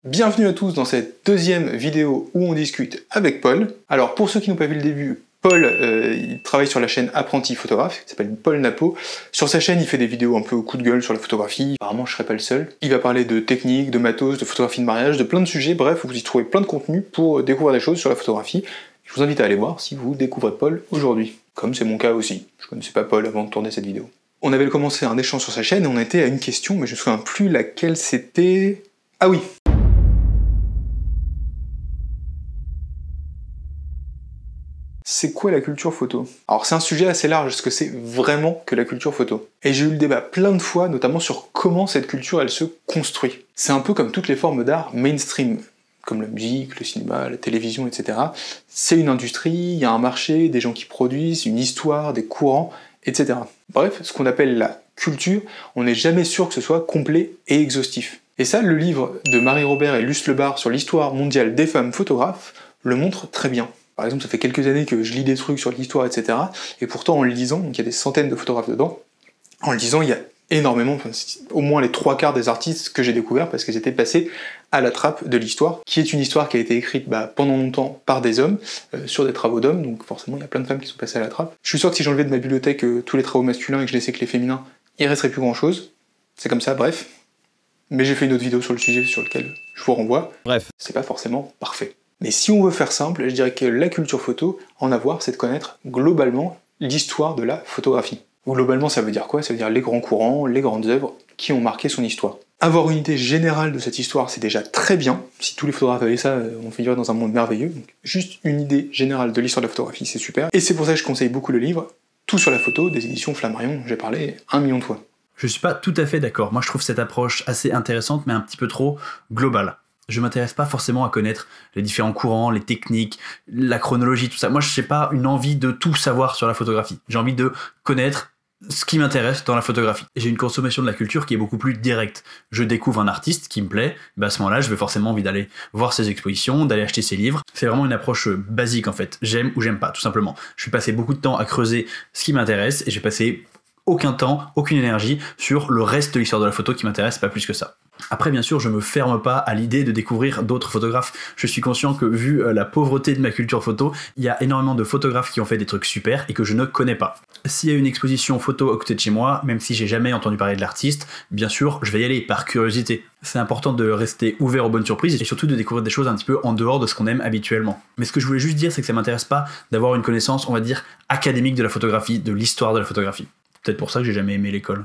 Bienvenue à tous dans cette deuxième vidéo où on discute avec Paul. Alors pour ceux qui n'ont pas vu le début, Paul il travaille sur la chaîne Apprenti Photographe, qui s'appelle Paul Napo. Sur sa chaîne il fait des vidéos un peu au coup de gueule sur la photographie, apparemment je serai pas le seul. Il va parler de technique, de matos, de photographie de mariage, de plein de sujets, bref vous y trouvez plein de contenu pour découvrir des choses sur la photographie. Je vous invite à aller voir si vous découvrez Paul aujourd'hui, comme c'est mon cas aussi. Je connaissais pas Paul avant de tourner cette vidéo. On avait commencé un échange sur sa chaîne et on était à une question, mais je me souviens plus laquelle c'était... Ah oui. C'est quoi la culture photo? Alors c'est un sujet assez large, ce que c'est vraiment que la culture photo. Et j'ai eu le débat plein de fois, notamment sur comment cette culture elle se construit. C'est un peu comme toutes les formes d'art mainstream, comme la musique, le cinéma, la télévision, etc. C'est une industrie, il y a un marché, des gens qui produisent, une histoire, des courants, etc. Bref, ce qu'on appelle la culture, on n'est jamais sûr que ce soit complet et exhaustif. Et ça, le livre de Marie Robert et Luce Lebar sur l'histoire mondiale des femmes photographes le montre très bien. Par exemple, ça fait quelques années que je lis des trucs sur l'histoire, etc. Et pourtant, en le lisant, donc il y a des centaines de photographes dedans, en le lisant, il y a énormément, enfin, au moins les 3/4 des artistes que j'ai découverts parce qu'ils étaient passés à la trappe de l'histoire, qui est une histoire qui a été écrite pendant longtemps par des hommes, sur des travaux d'hommes, donc forcément il y a plein de femmes qui sont passées à la trappe. Je suis sûr que si j'enlevais de ma bibliothèque tous les travaux masculins et que je laissais que les féminins, il resterait plus grand chose. C'est comme ça, bref. Mais j'ai fait une autre vidéo sur le sujet sur lequel je vous renvoie. Bref. C'est pas forcément parfait. Mais si on veut faire simple, je dirais que la culture photo, en avoir, c'est de connaître globalement l'histoire de la photographie. Globalement, ça veut dire quoi? Ça veut dire les grands courants, les grandes œuvres qui ont marqué son histoire. Avoir une idée générale de cette histoire, c'est déjà très bien. Si tous les photographes avaient ça, on vivrait dans un monde merveilleux. Donc, juste une idée générale de l'histoire de la photographie, c'est super. Et c'est pour ça que je conseille beaucoup le livre Tout sur la photo des éditions Flammarion, j'ai parlé 1 million de fois. Je suis pas tout à fait d'accord. Moi, je trouve cette approche assez intéressante, mais un petit peu trop globale. Je m'intéresse pas forcément à connaître les différents courants, les techniques, la chronologie, tout ça. Moi, je n'ai pas une envie de tout savoir sur la photographie. J'ai envie de connaître ce qui m'intéresse dans la photographie. J'ai une consommation de la culture qui est beaucoup plus directe. Je découvre un artiste qui me plaît, à ce moment-là, je vais forcément envie d'aller voir ses expositions, d'aller acheter ses livres. C'est vraiment une approche basique, en fait. J'aime ou j'aime pas, tout simplement. Je vais passer beaucoup de temps à creuser ce qui m'intéresse et j'ai passé aucun temps, aucune énergie sur le reste de l'histoire de la photo qui m'intéresse, pas plus que ça. Après, bien sûr, je me ferme pas à l'idée de découvrir d'autres photographes. Je suis conscient que, vu la pauvreté de ma culture photo, il y a énormément de photographes qui ont fait des trucs super et que je ne connais pas. S'il y a une exposition photo à côté de chez moi, même si j'ai jamais entendu parler de l'artiste, bien sûr, je vais y aller par curiosité. C'est important de rester ouvert aux bonnes surprises et surtout de découvrir des choses un petit peu en dehors de ce qu'on aime habituellement. Mais ce que je voulais juste dire, c'est que ça m'intéresse pas d'avoir une connaissance, on va dire, académique de la photographie, de l'histoire de la photographie. Peut-être pour ça que j'ai jamais aimé l'école.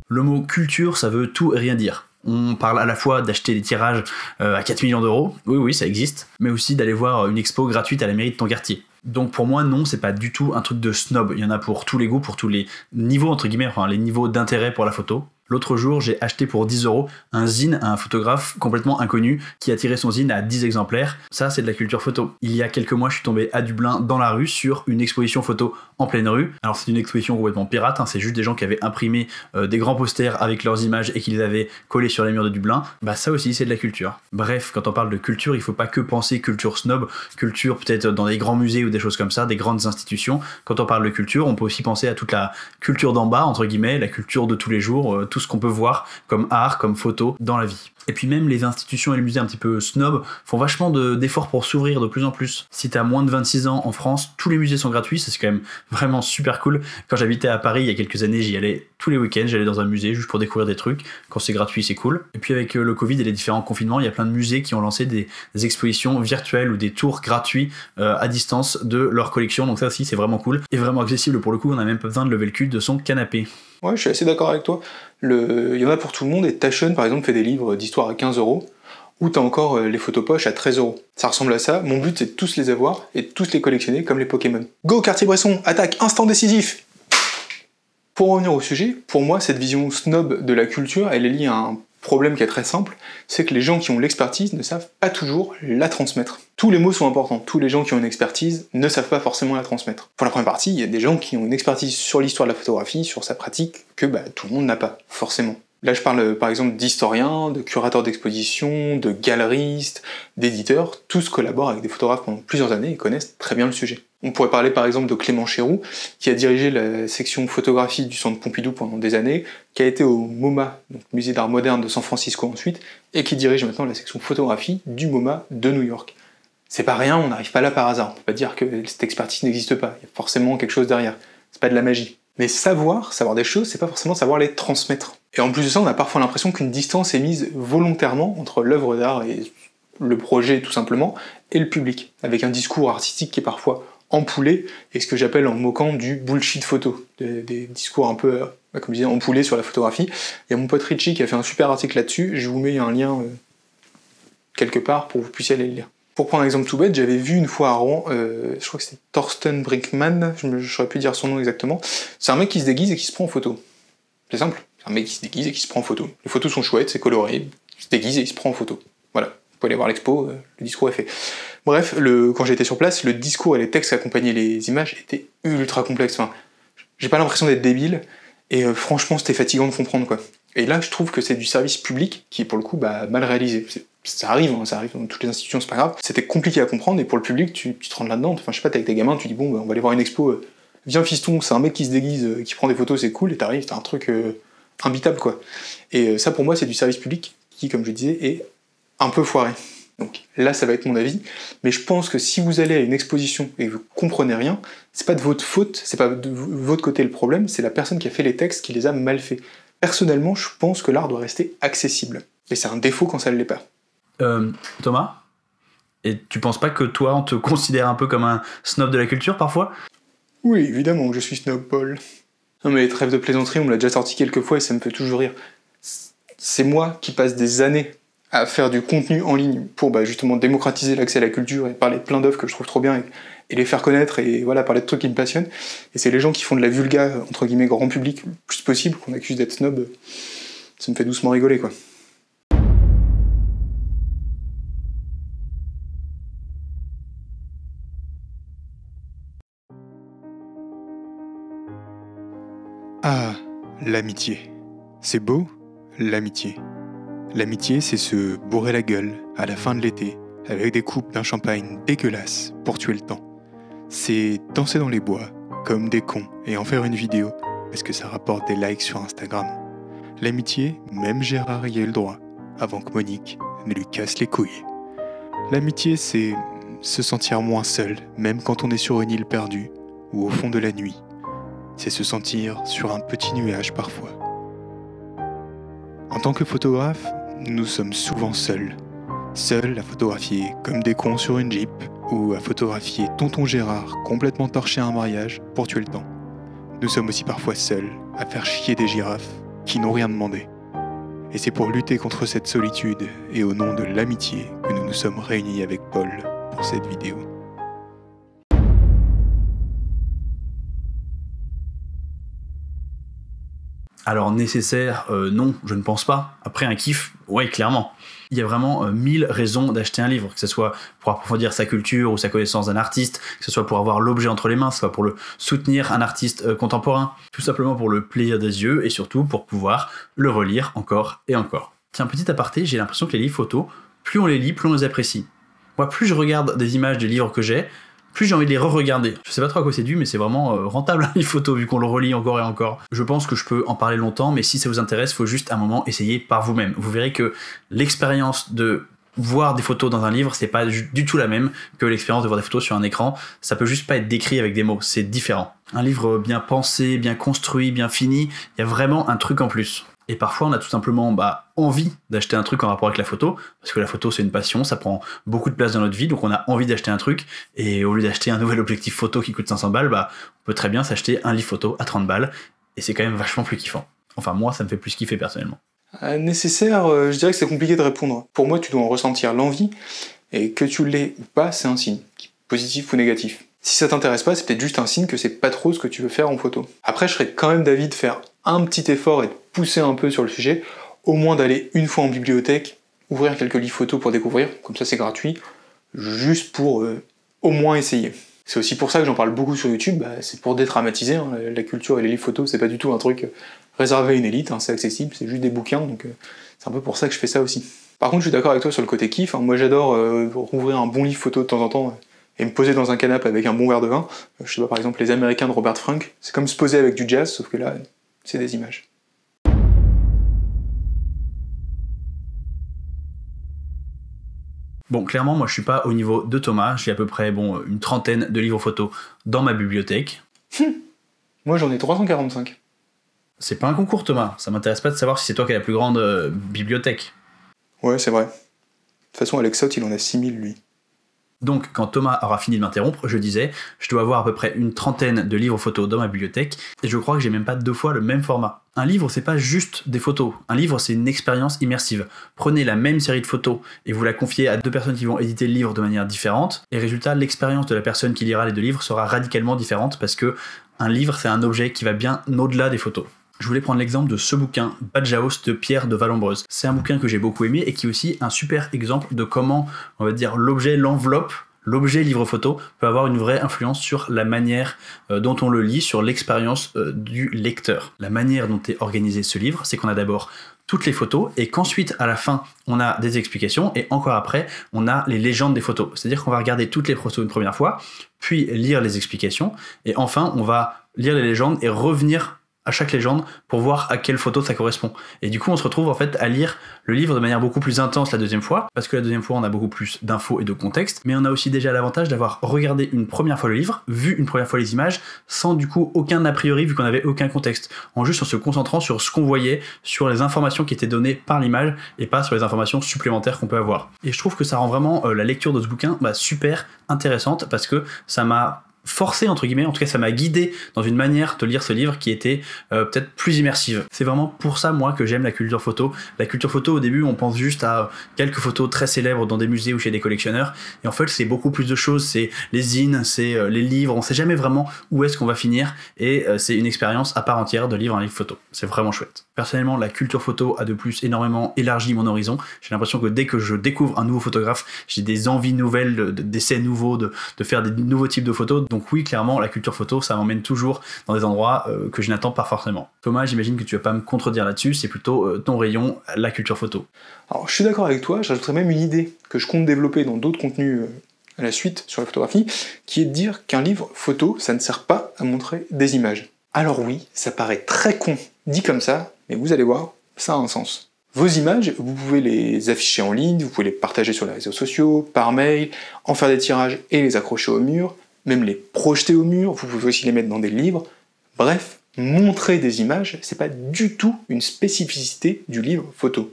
Le mot culture, ça veut tout et rien dire. On parle à la fois d'acheter des tirages à 4 millions d'euros, oui, ça existe, mais aussi d'aller voir une expo gratuite à la mairie de ton quartier. Donc pour moi, non, c'est pas du tout un truc de snob. Il y en a pour tous les goûts, pour tous les niveaux, entre guillemets, enfin les niveaux d'intérêt pour la photo. L'autre jour, j'ai acheté pour 10 € un zine à un photographe complètement inconnu qui a tiré son zine à 10 exemplaires. Ça, c'est de la culture photo. Il y a quelques mois, je suis tombé à Dublin dans la rue sur une exposition photo en pleine rue. Alors c'est une exposition complètement pirate, c'est juste des gens qui avaient imprimé des grands posters avec leurs images et qui les avaient collés sur les murs de Dublin. Ça aussi, c'est de la culture. Bref, quand on parle de culture, il faut pas que penser culture snob, culture peut-être dans des grands musées ou des choses comme ça, des grandes institutions. Quand on parle de culture, on peut aussi penser à toute la culture d'en bas, entre guillemets, la culture de tous les jours, tout ce qu'on peut voir comme art, comme photo dans la vie. Et puis même les institutions et les musées un petit peu snob font vachement d'efforts pour s'ouvrir de plus en plus. Si t'as moins de 26 ans en France, tous les musées sont gratuits, ça c'est quand même vraiment super cool. Quand j'habitais à Paris il y a quelques années, j'y allais tous les week-ends, j'allais dans un musée juste pour découvrir des trucs. Quand c'est gratuit, c'est cool. Et puis avec le Covid et les différents confinements, il y a plein de musées qui ont lancé des expositions virtuelles ou des tours gratuits à distance de leur collection. Donc ça aussi c'est vraiment cool et vraiment accessible pour le coup, on n'a même pas besoin de lever le cul de son canapé. Ouais, je suis assez d'accord avec toi. Il y en a pour tout le monde, et Taschen par exemple fait des livres d'histoire à 15 €, ou t'as encore les photos poches à 13 €. Ça ressemble à ça, mon but c'est de tous les avoir et de tous les collectionner comme les Pokémon. Go Cartier-Bresson, attaque, instant décisif! Pour revenir au sujet, pour moi cette vision snob de la culture, elle est liée à un problème qui est très simple, c'est que les gens qui ont l'expertise ne savent pas toujours la transmettre. Tous les mots sont importants, tous les gens qui ont une expertise ne savent pas forcément la transmettre. Pour la première partie, il y a des gens qui ont une expertise sur l'histoire de la photographie, sur sa pratique, que tout le monde n'a pas, forcément. Là je parle par exemple d'historiens, de curateurs d'exposition, de galeristes, d'éditeurs, tous collaborent avec des photographes pendant plusieurs années et connaissent très bien le sujet. On pourrait parler par exemple de Clément Chéroux, qui a dirigé la section photographie du Centre Pompidou pendant des années, qui a été au MoMA, donc Musée d'Art Moderne de San Francisco ensuite, et qui dirige maintenant la section photographie du MoMA de New York. C'est pas rien, on n'arrive pas là par hasard, on peut pas dire que cette expertise n'existe pas, il y a forcément quelque chose derrière, c'est pas de la magie. Mais savoir des choses, c'est pas forcément savoir les transmettre. Et en plus de ça, on a parfois l'impression qu'une distance est mise volontairement entre l'œuvre d'art et le projet tout simplement, et le public, avec un discours artistique qui est parfois ampoulé, et ce que j'appelle en moquant du bullshit photo, des discours un peu, comme je disais, ampoulés sur la photographie. Il y a mon pote Richie qui a fait un super article là-dessus, je vous mets un lien quelque part pour que vous puissiez aller le lire. Pour prendre un exemple tout bête, j'avais vu une fois à Rouen, je crois que c'était Thorsten Brinkmann, je saurais plus dire son nom exactement, c'est un mec qui se déguise et qui se prend en photo. C'est simple, c'est un mec qui se déguise et qui se prend en photo. Les photos sont chouettes, c'est coloré, il se déguise et il se prend en photo. Voilà, vous pouvez aller voir l'expo, le discours est fait. Bref, quand j'étais sur place, le discours et les textes qui accompagnaient les images étaient ultra complexes. Enfin, j'ai pas l'impression d'être débile, et franchement c'était fatigant de comprendre quoi. Et là je trouve que c'est du service public qui est pour le coup mal réalisé. Ça arrive dans toutes les institutions, c'est pas grave. C'était compliqué à comprendre, et pour le public, tu te rentres là-dedans, enfin je sais pas, t'es avec tes gamins, tu dis bon, on va aller voir une expo, viens fiston, c'est un mec qui se déguise, qui prend des photos, c'est cool, et t'arrives, t'as un truc imbitable quoi. Et ça pour moi c'est du service public qui, comme je disais, est un peu foiré. Donc là ça va être mon avis, mais je pense que si vous allez à une exposition et que vous comprenez rien, c'est pas de votre faute, c'est pas de votre côté le problème, c'est la personne qui a fait les textes qui les a mal faits. Personnellement, je pense que l'art doit rester accessible, et c'est un défaut quand ça ne l'est pas. Thomas, et tu penses pas que toi on te considère un peu comme un snob de la culture parfois ? Oui, évidemment que je suis snob, Paul. Non mais trêve de plaisanterie, on me l'a déjà sorti quelques fois et ça me fait toujours rire. C'est moi qui passe des années à faire du contenu en ligne pour justement démocratiser l'accès à la culture et parler de plein d'œuvres que je trouve trop bien et les faire connaître et voilà, parler de trucs qui me passionnent. Et c'est les gens qui font de la vulga, entre guillemets, grand public, le plus possible, qu'on accuse d'être snob. Ça me fait doucement rigoler, quoi. Ah, l'amitié. C'est beau, l'amitié. L'amitié, c'est se bourrer la gueule à la fin de l'été, avec des coupes d'un champagne dégueulasse pour tuer le temps. C'est danser dans les bois, comme des cons, et en faire une vidéo, parce que ça rapporte des likes sur Instagram. L'amitié, même Gérard y a eu le droit, avant que Monique ne lui casse les couilles. L'amitié, c'est se sentir moins seul, même quand on est sur une île perdue, ou au fond de la nuit. C'est se sentir sur un petit nuage parfois. En tant que photographe, nous sommes souvent seuls. Seuls à photographier comme des cons sur une Jeep, ou à photographier tonton Gérard complètement torché à un mariage pour tuer le temps. Nous sommes aussi parfois seuls à faire chier des girafes qui n'ont rien demandé. Et c'est pour lutter contre cette solitude et au nom de l'amitié que nous nous sommes réunis avec Paul pour cette vidéo. Alors nécessaire, non, je ne pense pas. Après un kiff, ouais, clairement. Il y a vraiment 1000 raisons d'acheter un livre, que ce soit pour approfondir sa culture ou sa connaissance d'un artiste, que ce soit pour avoir l'objet entre les mains, que ce soit pour le soutenir un artiste contemporain, tout simplement pour le plaisir des yeux et surtout pour pouvoir le relire encore et encore. Tiens, petit aparté, j'ai l'impression que les livres photos, plus on les lit, plus on les apprécie. Moi, plus je regarde des images des livres que j'ai, plus j'ai envie de les re-regarder. Je sais pas trop à quoi c'est dû, mais c'est vraiment rentable les photos vu qu'on le relit encore et encore. Je pense que je peux en parler longtemps, mais si ça vous intéresse, faut juste un moment essayer par vous-même. Vous verrez que l'expérience de voir des photos dans un livre, c'est pas du tout la même que l'expérience de voir des photos sur un écran. Ça peut juste pas être décrit avec des mots, c'est différent. Un livre bien pensé, bien construit, bien fini, il y a vraiment un truc en plus. Et parfois, on a tout simplement envie d'acheter un truc en rapport avec la photo, parce que la photo, c'est une passion, ça prend beaucoup de place dans notre vie, donc on a envie d'acheter un truc, et au lieu d'acheter un nouvel objectif photo qui coûte 500 balles, on peut très bien s'acheter un livre photo à 30 balles, et c'est quand même vachement plus kiffant. Enfin, moi, ça me fait plus kiffer personnellement. Nécessaire, je dirais que c'est compliqué de répondre. Pour moi, tu dois en ressentir l'envie, et que tu l'aies ou pas, c'est un signe, positif ou négatif. Si ça t'intéresse pas, c'est peut-être juste un signe que c'est pas trop ce que tu veux faire en photo. Après, je serais quand même d'avis de faire un petit effort et de pousser un peu sur le sujet, au moins d'aller une fois en bibliothèque, ouvrir quelques livres photos pour découvrir, comme ça c'est gratuit, juste pour au moins essayer. C'est aussi pour ça que j'en parle beaucoup sur YouTube, c'est pour dédramatiser, hein, la culture et les livres photos, c'est pas du tout un truc réservé à une élite, hein, c'est accessible, c'est juste des bouquins, donc c'est un peu pour ça que je fais ça aussi. Par contre, je suis d'accord avec toi sur le côté kiff, hein, moi j'adore rouvrir un bon livre photo de temps en temps, et me poser dans un canapé avec un bon verre de vin, je sais pas, par exemple les Américains de Robert Frank, c'est comme se poser avec du jazz, sauf que là, c'est des images. Bon, clairement, moi je suis pas au niveau de Thomas, j'ai à peu près une trentaine de livres photos dans ma bibliothèque. Moi j'en ai 345. C'est pas un concours, Thomas, ça m'intéresse pas de savoir si c'est toi qui as la plus grande bibliothèque. Ouais, c'est vrai. De toute façon, Alexot, il en a 6000 lui. Donc, quand Thomas aura fini de m'interrompre, je disais, je dois avoir à peu près une trentaine de livres photos dans ma bibliothèque, et je crois que j'ai même pas 2 fois le même format. Un livre, c'est pas juste des photos. Un livre, c'est une expérience immersive. Prenez la même série de photos et vous la confiez à 2 personnes qui vont éditer le livre de manière différente, et résultat, l'expérience de la personne qui lira les 2 livres sera radicalement différente parce que un livre, c'est un objet qui va bien au-delà des photos. Je voulais prendre l'exemple de ce bouquin, Badjaos de Pierre de Vallombreuse. C'est un bouquin que j'ai beaucoup aimé et qui est aussi un super exemple de comment, on va dire, l'objet, l'enveloppe, l'objet livre photo peut avoir une vraie influence sur la manière dont on le lit, sur l'expérience du lecteur. La manière dont est organisé ce livre, c'est qu'on a d'abord toutes les photos et qu'ensuite à la fin on a des explications et encore après on a les légendes des photos. C'est-à-dire qu'on va regarder toutes les photos une première fois, puis lire les explications et enfin on va lire les légendes et revenir à chaque légende pour voir à quelle photo ça correspond. Et du coup, on se retrouve en fait à lire le livre de manière beaucoup plus intense la deuxième fois, parce que la deuxième fois, on a beaucoup plus d'infos et de contexte, mais on a aussi déjà l'avantage d'avoir regardé une première fois le livre, vu une première fois les images, sans du coup aucun a priori, vu qu'on n'avait aucun contexte, en juste en se concentrant sur ce qu'on voyait, sur les informations qui étaient données par l'image, et pas sur les informations supplémentaires qu'on peut avoir. Et je trouve que ça rend vraiment la lecture de ce bouquin super intéressante, parce que ça m'a forcé entre guillemets, en tout cas ça m'a guidé dans une manière de lire ce livre qui était peut-être plus immersive. C'est vraiment pour ça moi que j'aime la culture photo. La culture photo au début on pense juste à quelques photos très célèbres dans des musées ou chez des collectionneurs et en fait c'est beaucoup plus de choses, c'est les zines, c'est les livres, on sait jamais vraiment où est-ce qu'on va finir et c'est une expérience à part entière de lire un livre photo. C'est vraiment chouette. Personnellement la culture photo a de plus énormément élargi mon horizon. J'ai l'impression que dès que je découvre un nouveau photographe, j'ai des envies nouvelles, d'essais nouveaux, de faire des nouveaux types de photos. Donc oui, clairement, la culture photo, ça m'emmène toujours dans des endroits que je n'attends pas forcément. Thomas, j'imagine que tu vas pas me contredire là-dessus, c'est plutôt ton rayon, la culture photo. Alors, je suis d'accord avec toi, j'ajouterais même une idée que je compte développer dans d'autres contenus à la suite sur la photographie, qui est de dire qu'un livre photo, ça ne sert pas à montrer des images. Alors oui, ça paraît très con, dit comme ça, mais vous allez voir, ça a un sens. Vos images, vous pouvez les afficher en ligne, vous pouvez les partager sur les réseaux sociaux, par mail, en faire des tirages et les accrocher au mur, même les projeter au mur, vous pouvez aussi les mettre dans des livres. Bref, montrer des images, c'est pas du tout une spécificité du livre photo.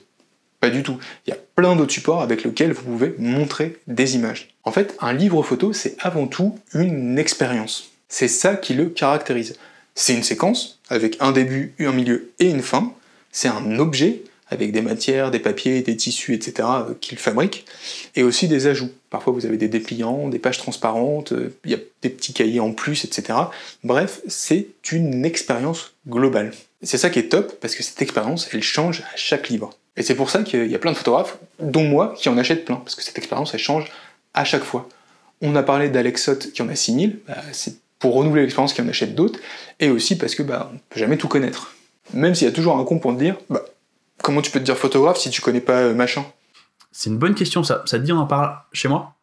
Pas du tout. Il y a plein d'autres supports avec lesquels vous pouvez montrer des images. En fait, un livre photo, c'est avant tout une expérience. C'est ça qui le caractérise. C'est une séquence, avec un début, un milieu et une fin. C'est un objet, avec des matières, des papiers, des tissus, etc. qu'il fabrique, et aussi des ajouts. Parfois vous avez des dépliants, des pages transparentes, il y a des petits cahiers en plus, etc. Bref, c'est une expérience globale. C'est ça qui est top, parce que cette expérience, elle change à chaque livre. Et c'est pour ça qu'il y a plein de photographes, dont moi, qui en achètent plein, parce que cette expérience, elle change à chaque fois. On a parlé d'Alexot qui en a 6000, c'est pour renouveler l'expérience qu'il en achète d'autres, et aussi parce que on ne peut jamais tout connaître. Même s'il y a toujours un con pour te dire, comment tu peux te dire photographe si tu connais pas machin ? C'est une bonne question ça. Ça te dit on en parle chez moi ?